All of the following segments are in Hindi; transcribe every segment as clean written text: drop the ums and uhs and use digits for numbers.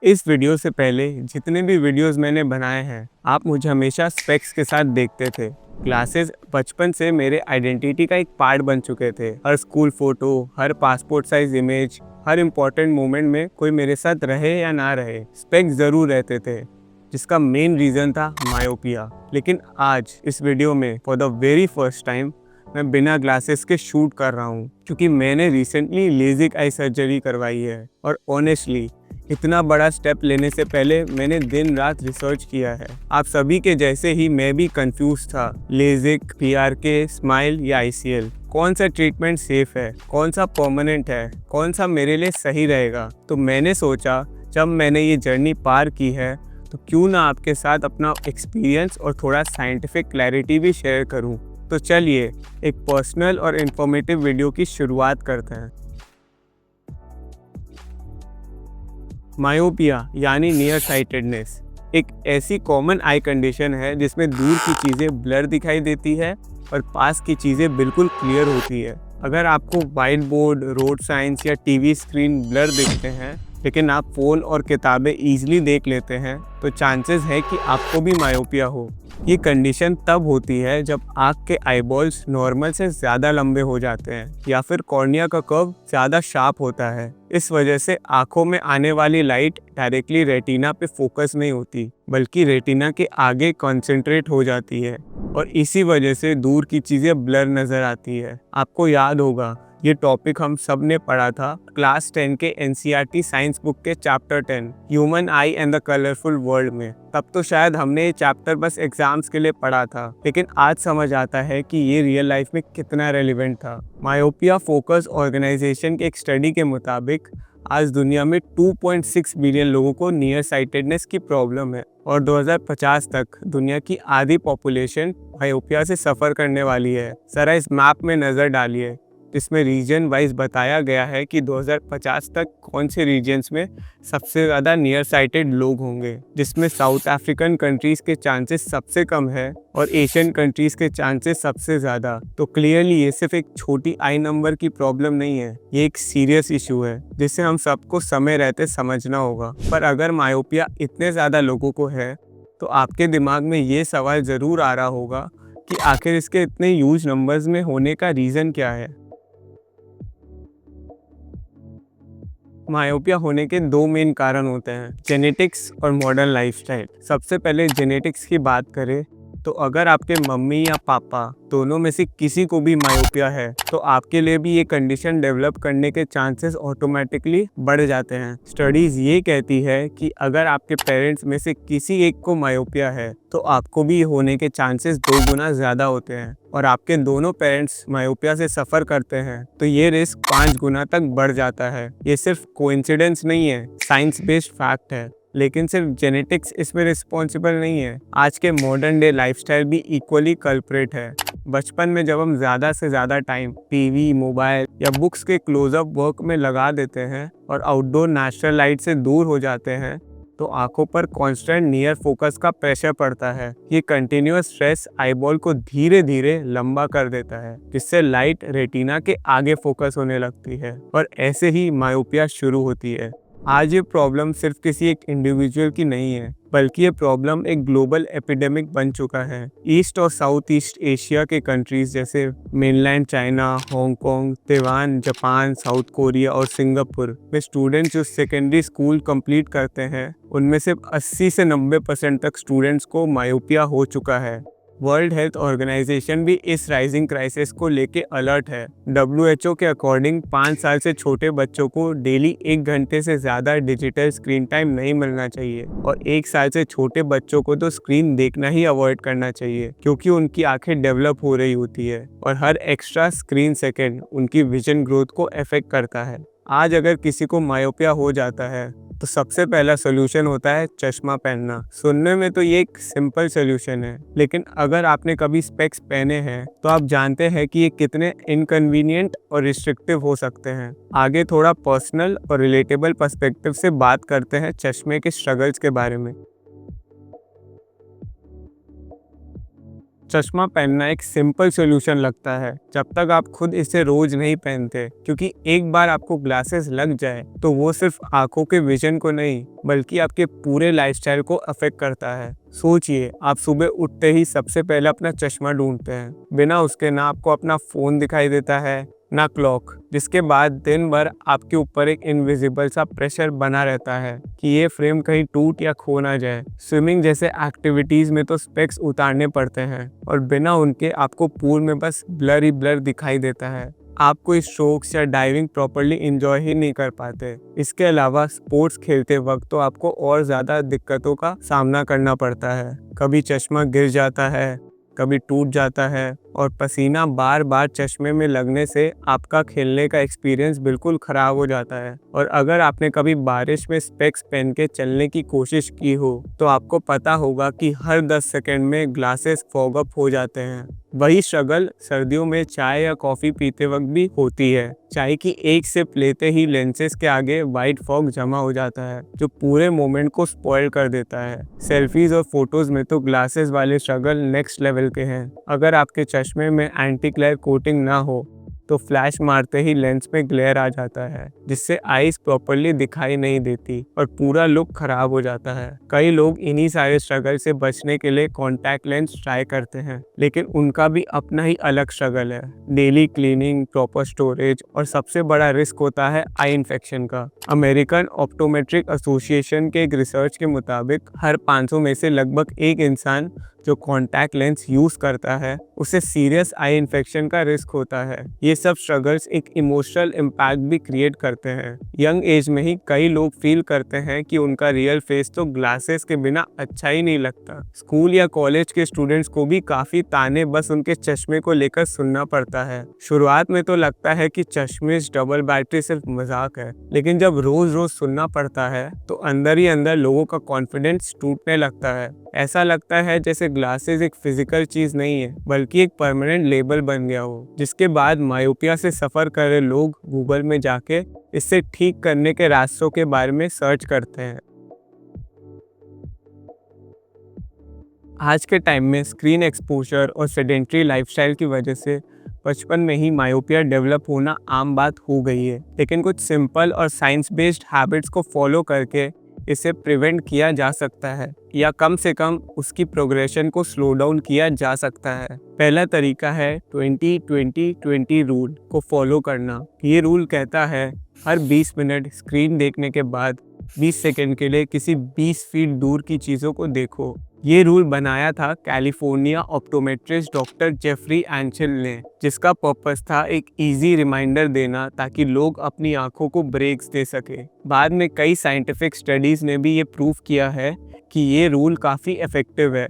इस वीडियो से पहले जितने भी वीडियोस मैंने बनाए हैं, आप मुझे हमेशा स्पेक्स के साथ देखते थे। ग्लासेस बचपन से मेरे आइडेंटिटी का एक पार्ट बन चुके थे। हर स्कूल फोटो, हर पासपोर्ट साइज इमेज, हर इम्पोर्टेंट मोमेंट में कोई मेरे साथ रहे या ना रहे, स्पेक्स ज़रूर रहते थे, जिसका मेन रीज़न था मायोपिया। लेकिन आज इस वीडियो में for the very first time मैं बिना ग्लासेस के शूट कर रहा हूँ, क्योंकि मैंने रिसेंटली लेजिक आई सर्जरी करवाई है। और ऑनेस्टली इतना बड़ा स्टेप लेने से पहले मैंने दिन रात रिसर्च किया है। आप सभी के जैसे ही मैं भी कंफ्यूज था, लेजिक, पीआरके, स्माइल या आईसीएल, कौन सा ट्रीटमेंट सेफ है, कौन सा परमानेंट है, कौन सा मेरे लिए सही रहेगा। तो मैंने सोचा जब मैंने ये जर्नी पार की है तो क्यों ना आपके साथ अपना एक्सपीरियंस और थोड़ा साइंटिफिक क्लैरिटी भी शेयर करूं। तो चलिए एक पर्सनल और इन्फॉर्मेटिव वीडियो की शुरुआत करते हैं। मायोपिया यानी नियर साइटेडनेस एक ऐसी कॉमन आई कंडीशन है जिसमें दूर की चीज़ें ब्लर दिखाई देती है और पास की चीज़ें बिल्कुल क्लियर होती है। अगर आपको व्हाइट बोर्ड, रोड साइंस या टीवी स्क्रीन ब्लर दिखते हैं, लेकिन आप फ़ोन और किताबें ईजिली देख लेते हैं, तो चांसेस है कि आपको भी मायोपिया हो। ये कंडीशन तब होती है जब आँख के आईबॉल्स नॉर्मल से ज़्यादा लंबे हो जाते हैं या फिर कॉर्निया का कर्व ज़्यादा शार्प होता है। इस वजह से आँखों में आने वाली लाइट डायरेक्टली रेटिना पे फोकस नहीं होती, बल्कि रेटिना के आगे कंसंट्रेट हो जाती है और इसी वजह से दूर की चीज़ें ब्लर नज़र आती है। आपको याद होगा ये टॉपिक हम सब ने पढ़ा था क्लास 10 के एनसीईआरटी साइंस बुक के chapter 10 human I and the colourful world में। तब तो शायद हमने ये चैप्टर बस एग्जाम्स के लिए पढ़ा था, लेकिन आज समझ आता है कि ये रियल लाइफ में कितना रेलिवेंट था। मायोपिया फोकस ऑर्गेनाइजेशन के एक स्टडी के मुताबिक आज दुनिया में 2.6 बिलियन लोगों को नियर साइटेडनेस की प्रॉब्लम है और 2050 तक दुनिया की आधी पॉपुलेशन मायोपिया से सफ़र करने वाली है। ज़रा इस मैप में नज़र डालिए, जिसमें रीजन वाइज बताया गया है कि 2050 तक कौन से रीजन्स में सबसे ज़्यादा नियर साइटेड लोग होंगे, जिसमें साउथ अफ्रीकन कंट्रीज़ के चांसेस सबसे कम है और एशियन कंट्रीज़ के चांसेस सबसे ज़्यादा। तो क्लियरली ये सिर्फ एक छोटी आई नंबर की प्रॉब्लम नहीं है, ये एक सीरियस इशू है जिसे हम सबको समय रहते समझना होगा। पर अगर मायोपिया इतने ज़्यादा लोगों को है तो आपके दिमाग में ये सवाल ज़रूर आ रहा होगा कि आखिर इसके इतने ह्यूज नंबर्स में होने का रीज़न क्या है। मायोपिया होने के दो मेन कारण होते हैं, जेनेटिक्स और मॉडर्न लाइफस्टाइल। सबसे पहले जेनेटिक्स की बात करें तो अगर आपके मम्मी या पापा दोनों में से किसी को भी मायोपिया है तो आपके लिए भी ये कंडीशन डेवलप करने के चांसेस ऑटोमेटिकली बढ़ जाते हैं। स्टडीज़ ये कहती है कि अगर आपके पेरेंट्स में से किसी एक को मायोपिया है तो आपको भी होने के चांसेस 2 गुना ज़्यादा होते हैं, और आपके दोनों पेरेंट्स मायोपिया से सफ़र करते हैं तो ये रिस्क 5 गुना तक बढ़ जाता है। ये सिर्फ कोइंसिडेंस नहीं है, साइंस बेस्ड फैक्ट है। लेकिन सिर्फ जेनेटिक्स इसमें रिस्पॉन्सिबल नहीं है, आज के मॉडर्न डे लाइफस्टाइल भी इक्वली कल्प्रेट है। बचपन में जब हम ज़्यादा से ज़्यादा टाइम टीवी, मोबाइल या बुक्स के क्लोजअप वर्क में लगा देते हैं और आउटडोर नेचुरल लाइट से दूर हो जाते हैं, तो आंखों पर कांस्टेंट नियर फोकस का प्रेशर पड़ता है। ये कंटिन्यूअस स्ट्रेस आईबॉल को धीरे धीरे लंबा कर देता है, जिससे लाइट रेटिना के आगे फोकस होने लगती है और ऐसे ही मायोपिया शुरू होती है। आज ये प्रॉब्लम सिर्फ किसी एक इंडिविजुअल की नहीं है, बल्कि ये प्रॉब्लम एक ग्लोबल एपिडेमिक बन चुका है। ईस्ट और साउथ ईस्ट एशिया के कंट्रीज जैसे mainland China, Hong Kong, Taiwan, Japan, south Korea और सिंगापुर में स्टूडेंट्स जो सेकेंडरी स्कूल कंप्लीट करते हैं, उनमें से 80 से 90% तक स्टूडेंट्स को मायोपिया हो चुका है। वर्ल्ड हेल्थ ऑर्गेनाइजेशन भी इस राइजिंग क्राइसिस को लेके अलर्ट है। WHO के अकॉर्डिंग 5 साल से छोटे बच्चों को डेली 1 घंटे से ज़्यादा डिजिटल स्क्रीन टाइम नहीं मिलना चाहिए और 1 साल से छोटे बच्चों को तो स्क्रीन देखना ही अवॉइड करना चाहिए, क्योंकि उनकी आंखें डेवलप हो रही होती है और हर एक्स्ट्रा स्क्रीन सेकेंड उनकी विजन ग्रोथ को अफेक्ट करता है। आज अगर किसी को मायोपिया हो जाता है तो सबसे पहला सोल्यूशन होता है चश्मा पहनना। सुनने में तो ये एक सिंपल सोल्यूशन है, लेकिन अगर आपने कभी स्पेक्स पहने हैं तो आप जानते हैं कि ये कितने इनकन्वीनियंट और रिस्ट्रिक्टिव हो सकते हैं। आगे थोड़ा पर्सनल और रिलेटेबल पर्सपेक्टिव से बात करते हैं चश्मे के स्ट्रगल्स के बारे में। चश्मा पहनना एक सिंपल सॉल्यूशन लगता है जब तक आप खुद इसे रोज नहीं पहनते, क्योंकि एक बार आपको ग्लासेस लग जाए तो वो सिर्फ आंखों के विजन को नहीं बल्कि आपके पूरे लाइफस्टाइल को अफेक्ट करता है। सोचिए, आप सुबह उठते ही सबसे पहले अपना चश्मा ढूंढते हैं। बिना उसके ना आपको अपना फोन दिखाई देता है ना क्लॉक, जिसके बाद दिन भर आपके ऊपर एक इनविजिबल सा प्रेशर बना रहता है कि ये फ्रेम कहीं टूट या खो ना जाए। स्विमिंग जैसे एक्टिविटीज में तो स्पेक्स उतारने पड़ते हैं और बिना उनके आपको पूल में बस ब्लर ही ब्लर दिखाई देता है। आप कोई स्ट्रोक्स या डाइविंग प्रॉपर्ली इंजॉय ही नहीं कर पाते। इसके अलावा स्पोर्ट्स खेलते वक्त तो आपको और ज़्यादा दिक्कतों का सामना करना पड़ता है। कभी चश्मा गिर जाता है, कभी टूट जाता है और पसीना बार बार चश्मे में लगने से आपका खेलने का एक्सपीरियंस बिल्कुल ख़राब हो जाता है। और अगर आपने कभी बारिश में स्पेक्स पहन के चलने की कोशिश की हो तो आपको पता होगा कि हर 10 सेकंड में ग्लासेस फॉग अप हो जाते हैं। वही स्ट्रगल सर्दियों में चाय या कॉफ़ी पीते वक्त भी होती है। चाय की एक सिप लेते ही लेंसेज के आगे वाइट फॉग जमा हो जाता है जो पूरे मोमेंट को स्पॉइल कर देता है। सेल्फीज और फोटोज में तो ग्लासेस वाले स्ट्रगल नेक्स्ट लेवल के हैं। अगर आपके चश्मे में एंटी ग्लेयर कोटिंग ना हो तो फ्लैश मारते ही लेंस में ग्लेयर आ जाता है, जिससे आईज प्रॉपर्ली दिखाई नहीं देती और पूरा लुक खराब हो जाता है। कई लोग इन्हीं सारे स्ट्रगल से बचने के लिए कॉन्टैक्ट लेंस ट्राई करते हैं, लेकिन उनका भी अपना ही अलग स्ट्रगल है। डेली क्लीनिंग, प्रॉपर स्टोरेज और सबसे बड़ा रिस्क होता है आई इन्फेक्शन का। अमेरिकन ऑप्टोमेट्रिक एसोसिएशन के एक रिसर्च के मुताबिक हर 500 में से लगभग एक इंसान जो कॉन्टैक्ट लेंस यूज करता है उसे सीरियस आई इन्फेक्शन का रिस्क होता है। ये सब स्ट्रगल्स एक इमोशनल इम्पैक्ट भी क्रिएट करते हैं। यंग एज में ही कई लोग फील करते हैं कि उनका रियल फेस तो ग्लासेस के बिना अच्छा ही नहीं लगता। स्कूल या कॉलेज के स्टूडेंट्स को भी काफी ताने बस उनके चश्मे को लेकर सुनना पड़ता है। शुरुआत में तो लगता है कि चश्मे डबल बैटरी सिर्फ मजाक है, लेकिन जब रोज रोज सुनना पड़ता है तो अंदर ही अंदर लोगों का कॉन्फिडेंस टूटने लगता है। ऐसा लगता है जैसे ग्लासेस एक फिजिकल चीज नहीं है बल्कि एक परमानेंट लेबल बन गया हो। जिसके बाद मायोपिया से सफर कर रहे लोग गूगल में जाके इससे ठीक करने के रास्तों के बारे में सर्च करते हैं। आज के टाइम में स्क्रीन एक्सपोजर और सेडेंट्री लाइफस्टाइल की वजह से बचपन में ही मायोपिया डेवलप होना आम बात हो गई है, लेकिन कुछ सिंपल और साइंस बेस्ड हैबिट्स को फॉलो करके इसे प्रिवेंट किया जा सकता है या कम से कम उसकी प्रोग्रेशन को स्लो डाउन किया जा सकता है। पहला तरीका है 20-20-20 रूल को फॉलो करना। ये रूल कहता है हर 20 मिनट स्क्रीन देखने के बाद 20 सेकंड के लिए किसी 20 फीट दूर की चीज़ों को देखो। ये रूल बनाया था कैलिफोर्निया ऑप्टोमेट्रिस्ट डॉक्टर जेफरी एंचल ने, जिसका पर्पस था एक इजी रिमाइंडर देना ताकि लोग अपनी आंखों को ब्रेक्स दे सके। बाद में कई साइंटिफिक स्टडीज ने भी ये प्रूव किया है कि ये रूल काफ़ी इफेक्टिव है,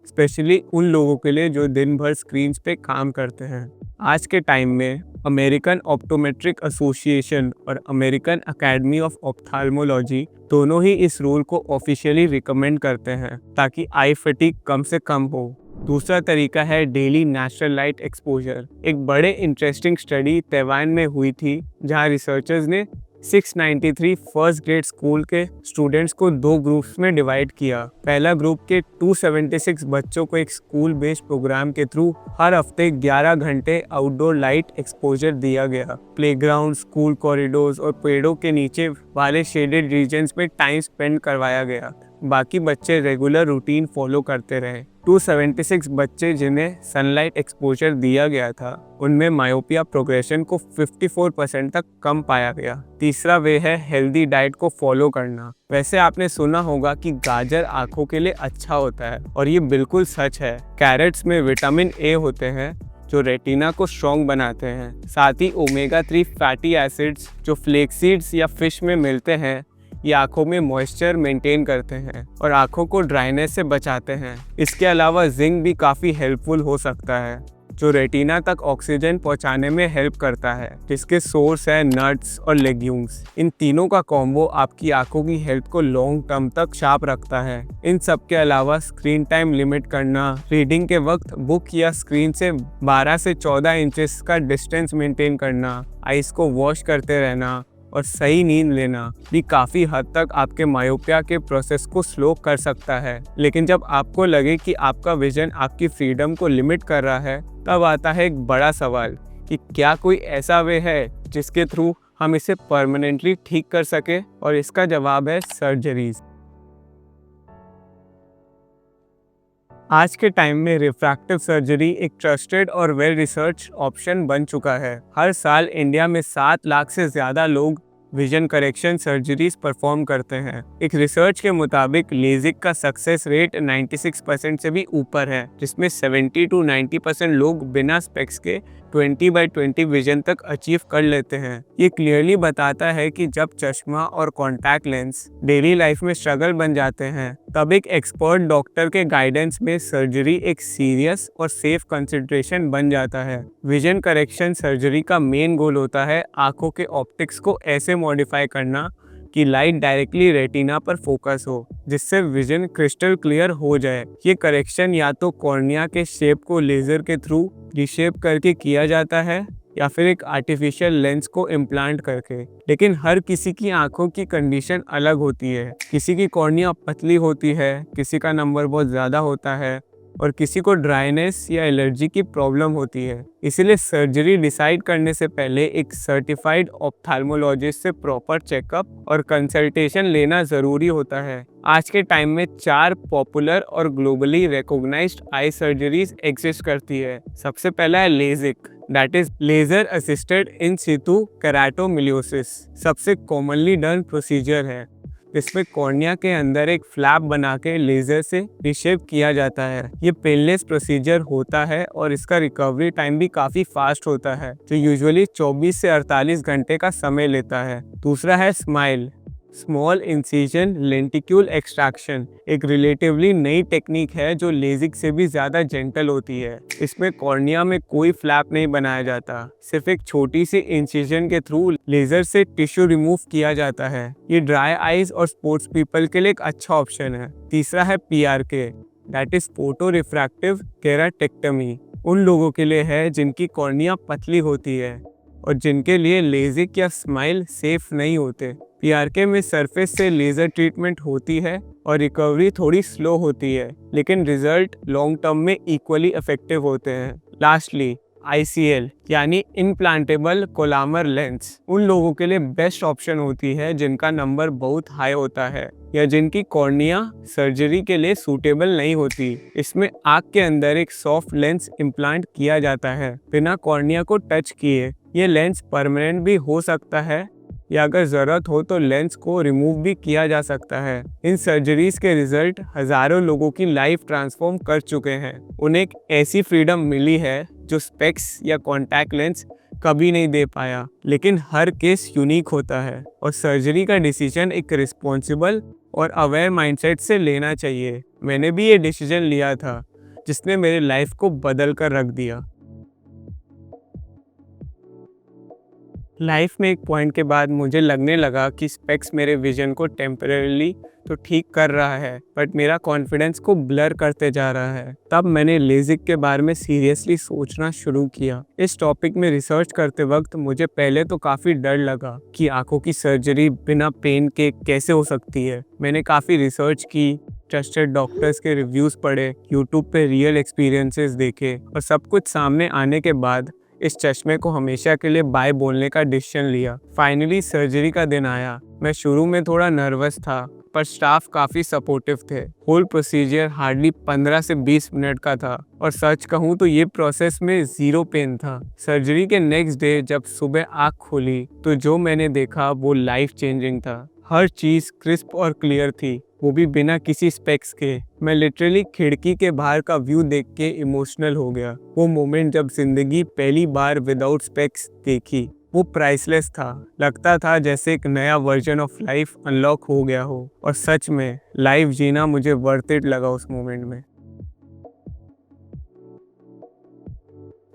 स्पेशली उन लोगों के लिए जो दिन भर स्क्रीन पे काम करते हैं। आज के टाइम में अमेरिकन ऑप्टोमेट्रिक एसोसिएशन और अमेरिकन एकेडमी ऑफ ऑप्थाल्मोलॉजी दोनों ही इस रूल को ऑफिशियली रिकमेंड करते हैं ताकि आई फटीग कम से कम हो। दूसरा तरीका है डेली नेचुरल लाइट एक्सपोजर। एक बड़े इंटरेस्टिंग स्टडी ताइवान में हुई थी जहां रिसर्चर्स ने 693 फर्स्ट ग्रेड स्कूल के स्टूडेंट्स को 2 ग्रुप्स में डिवाइड किया। पहला ग्रुप के 276 बच्चों को एक स्कूल बेस्ड प्रोग्राम के थ्रू हर हफ्ते 11 घंटे आउटडोर लाइट एक्सपोजर दिया गया। प्लेग्राउंड, स्कूल कॉरिडोर्स और पेड़ों के नीचे वाले शेडेड रीजन्स में टाइम स्पेंड करवाया गया। बाकी बच्चे रेगुलर रूटीन फॉलो करते रहे। 276 बच्चे जिन्हें सनलाइट एक्सपोजर दिया गया था उनमें मायोपिया प्रोग्रेशन को 54% तक कम पाया गया। तीसरा वे है हेल्दी डाइट को फॉलो करना। वैसे आपने सुना होगा कि गाजर आंखों के लिए अच्छा होता है और ये बिल्कुल सच है। कैरेट्स में विटामिन ए होते हैं जो रेटिना को स्ट्रॉन्ग बनाते हैं। साथ ही ओमेगा 3 फैटी एसिड्स जो फ्लेक्सीड्स या फिश में मिलते हैं ये आंखों में मॉइस्चर मेंटेन करते हैं और आंखों को ड्राइनेस से बचाते हैं। इसके अलावा जिंक भी काफ़ी हेल्पफुल हो सकता है जो रेटिना तक ऑक्सीजन पहुंचाने में हेल्प करता है, जिसके सोर्स है नट्स और लेग्यूम्स। इन तीनों का कॉम्बो आपकी आंखों की हेल्थ को लॉन्ग टर्म तक शार्प रखता है। इन सब के अलावा स्क्रीन टाइम लिमिट करना, रीडिंग के वक्त बुक या स्क्रीन से 12 से 14 इंचेस का डिस्टेंस मेंटेन करना, आइस को वॉश करते रहना और सही नींद लेना भी काफ़ी हद तक आपके मायोपिया के प्रोसेस को स्लो कर सकता है। लेकिन जब आपको लगे कि आपका विजन आपकी फ्रीडम को लिमिट कर रहा है, तब आता है एक बड़ा सवाल कि क्या कोई ऐसा वे है जिसके थ्रू हम इसे परमानेंटली ठीक कर सके, और इसका जवाब है सर्जरीज। आज के टाइम में रिफ्रैक्टिव सर्जरी एक ट्रस्टेड और वेल रिसर्च ऑप्शन बन चुका है। हर साल इंडिया में 7 लाख से ज़्यादा लोग विजन करेक्शन सर्जरीज परफॉर्म करते हैं। एक रिसर्च के मुताबिक लेजिक का सक्सेस रेट 96% से भी ऊपर है, जिसमें 70 to 90% लोग बिना स्पेक्स के 20/20 विजन तक अचीव कर लेते हैं। ये क्लियरली बताता है कि जब चश्मा और कॉन्टैक्ट लेंस डेली लाइफ में स्ट्रगल बन जाते हैं, तब एक एक्सपर्ट डॉक्टर के गाइडेंस में सर्जरी एक सीरियस और सेफ कंसिडरेशन बन जाता है। विजन करेक्शन सर्जरी का मेन गोल होता है आंखों के ऑप्टिक्स को ऐसे मॉडिफाई करना कि लाइट डायरेक्टली रेटिना पर फोकस हो, जिससे विजन क्रिस्टल क्लियर हो जाए। ये करेक्शन या तो कॉर्निया के शेप को लेजर के थ्रू रिशेप करके किया जाता है या फिर एक आर्टिफिशियल लेंस को इम्प्लांट करके। लेकिन हर किसी की आंखों की कंडीशन अलग होती है। किसी की कॉर्निया पतली होती है, किसी का नंबर बहुत ज़्यादा होता है, और किसी को ड्राइनेस या एलर्जी की प्रॉब्लम होती है। इसीलिए सर्जरी डिसाइड करने से पहले एक सर्टिफाइड ऑप्थेल्मोलॉजिस्ट से प्रॉपर चेकअप और कंसल्टेशन लेना ज़रूरी होता है। आज के टाइम में 4 पॉपुलर और globally recognised eye surgeries exist करती है। सबसे पहला है LASIK, that is laser assisted in situ keratomileusis. सबसे कॉमनली डन प्रोसीजर है, इसमें कॉर्निया के अंदर एक फ्लैप बना के लेजर से रिशेप किया जाता है। ये पेनलेस प्रोसीजर होता है और इसका रिकवरी टाइम भी काफ़ी फास्ट होता है, जो यूजुअली 24 से 48 घंटे का समय लेता है। दूसरा है smile, small incision lenticule extraction, एक रिलेटिवली नई टेक्निक है जो लेजिक से भी ज़्यादा जेंटल होती है। इसमें कॉर्निया में कोई फ्लैप नहीं बनाया जाता, सिर्फ एक छोटी सी इंसिजन के थ्रू लेजर से टिश्यू रिमूव किया जाता है। ये ड्राई आइज और स्पोर्ट्स पीपल के लिए एक अच्छा ऑप्शन है। तीसरा है PRK, that is photo refractive keratectomy. उन लोगों के लिए है जिनकी कॉर्निया पतली होती है और जिनके लिए लेजिक या स्माइल सेफ नहीं होते। PRK में सरफेस से लेज़र ट्रीटमेंट होती है और रिकवरी थोड़ी स्लो होती है, लेकिन रिजल्ट लॉन्ग टर्म में इक्वली इफेक्टिव होते हैं। लास्टली ICL यानी इम्प्लांटेबल कोलामर लेंस उन लोगों के लिए बेस्ट ऑप्शन होती है जिनका नंबर बहुत हाई होता है या जिनकी कॉर्निया सर्जरी के लिए सूटेबल नहीं होती। इसमें आँख के अंदर एक सॉफ्ट लेंस इम्प्लांट किया जाता है बिना कॉर्निया को टच किए। ये लेंस परमानेंट भी हो सकता है या अगर ज़रूरत हो तो लेंस को रिमूव भी किया जा सकता है। इन सर्जरीज के रिजल्ट हज़ारों लोगों की लाइफ ट्रांसफॉर्म कर चुके हैं। उन्हें एक ऐसी फ्रीडम मिली है जो स्पेक्स या कॉन्टैक्ट लेंस कभी नहीं दे पाया। लेकिन हर केस यूनिक होता है और सर्जरी का डिसीजन एक रिस्पॉन्सिबल और अवेयर माइंडसेट से लेना चाहिए। मैंने भी ये डिसीजन लिया था जिसने मेरी लाइफ को बदल कर रख दिया। लाइफ में एक पॉइंट के बाद मुझे लगने लगा कि स्पेक्स मेरे विजन को टेम्परेरीली तो ठीक कर रहा है, बट मेरा कॉन्फिडेंस को ब्लर करते जा रहा है। तब मैंने लेजिक के बारे में सीरियसली सोचना शुरू किया। इस टॉपिक में रिसर्च करते वक्त मुझे पहले तो काफ़ी डर लगा कि आंखों की सर्जरी बिना पेन के कैसे हो सकती है। मैंने काफ़ी रिसर्च की, ट्रस्टेड डॉक्टर्स के रिव्यूज़ पढ़े, यूट्यूब पे रियल एक्सपीरियंसेस देखे, और सब कुछ सामने आने के बाद इस चश्मे को हमेशा के लिए बाय बोलने का डिसीजन लिया। फाइनली सर्जरी का दिन आया। मैं शुरू में थोड़ा नर्वस था, पर स्टाफ काफ़ी सपोर्टिव थे। होल प्रोसीजर हार्डली 15 से 20 मिनट का था और सच कहूँ तो ये प्रोसेस में ज़ीरो पेन था। सर्जरी के नेक्स्ट डे जब सुबह आँख खोली तो जो मैंने देखा वो लाइफ चेंजिंग था। हर चीज़ क्रिस्प और क्लियर थी, वो भी बिना किसी स्पेक्स के। मैं लिटरली खिड़की के बाहर का व्यू देख के इमोशनल हो गया। वो मोमेंट जब जिंदगी पहली बार विदाउट स्पेक्स देखी, वो प्राइसलेस था। लगता था जैसे एक नया वर्जन ऑफ लाइफ अनलॉक हो गया हो, और सच में लाइफ जीना मुझे वर्थ इट लगा उस मोमेंट में।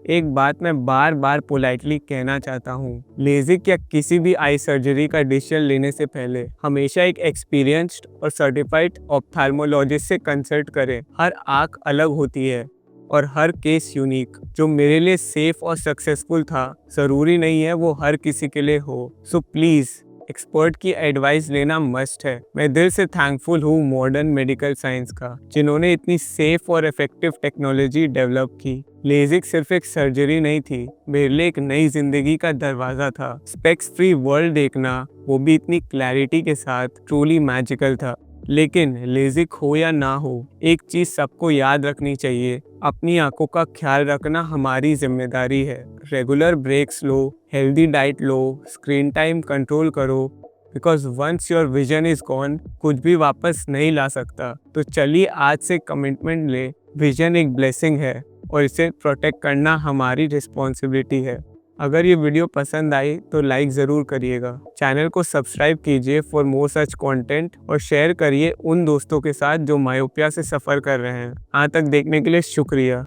एक बात मैं बार बार पोलाइटली कहना चाहता हूँ, लेजिक या किसी भी आई सर्जरी का डिसीजन लेने से पहले हमेशा एक एक्सपीरियंस्ड और सर्टिफाइड ऑप्थेल्मोलॉजिस्ट से कंसल्ट करें। हर आँख अलग होती है, और हर केस यूनिक। जो मेरे लिए सेफ और सक्सेसफुल था ज़रूरी नहीं है वो हर किसी के लिए हो। सो प्लीज़ एक्सपर्ट की एडवाइस लेना मस्ट है। मैं दिल से थैंकफुल हूँ मॉडर्न मेडिकल साइंस का, जिन्होंने इतनी सेफ और इफेक्टिव टेक्नोलॉजी डेवलप की। लेजिक सिर्फ एक सर्जरी नहीं थी, मेरे लिए एक नई जिंदगी का दरवाजा था। स्पेक्स फ्री वर्ल्ड देखना, वो भी इतनी क्लैरिटी के साथ, ट्रूली मैजिकल था। लेकिन लेजिक हो या ना हो, एक चीज सबको याद रखनी चाहिए, अपनी आंखों का ख्याल रखना हमारी जिम्मेदारी है। रेगुलर ब्रेक्स लो, हेल्दी डाइट लो, स्क्रीन टाइम कंट्रोल करो, because once your vision is gone, कुछ भी वापस नहीं ला सकता। तो चलिए आज से कमिटमेंट ले, विजन एक ब्लेसिंग है और इसे प्रोटेक्ट करना हमारी रिस्पॉन्सिबिलिटी है। अगर ये वीडियो पसंद आई तो लाइक ज़रूर करिएगा, चैनल को सब्सक्राइब कीजिए फॉर मोर सच कंटेंट और शेयर करिए उन दोस्तों के साथ जो मायोपिया से सफ़र कर रहे हैं। यहाँ तक देखने के लिए शुक्रिया।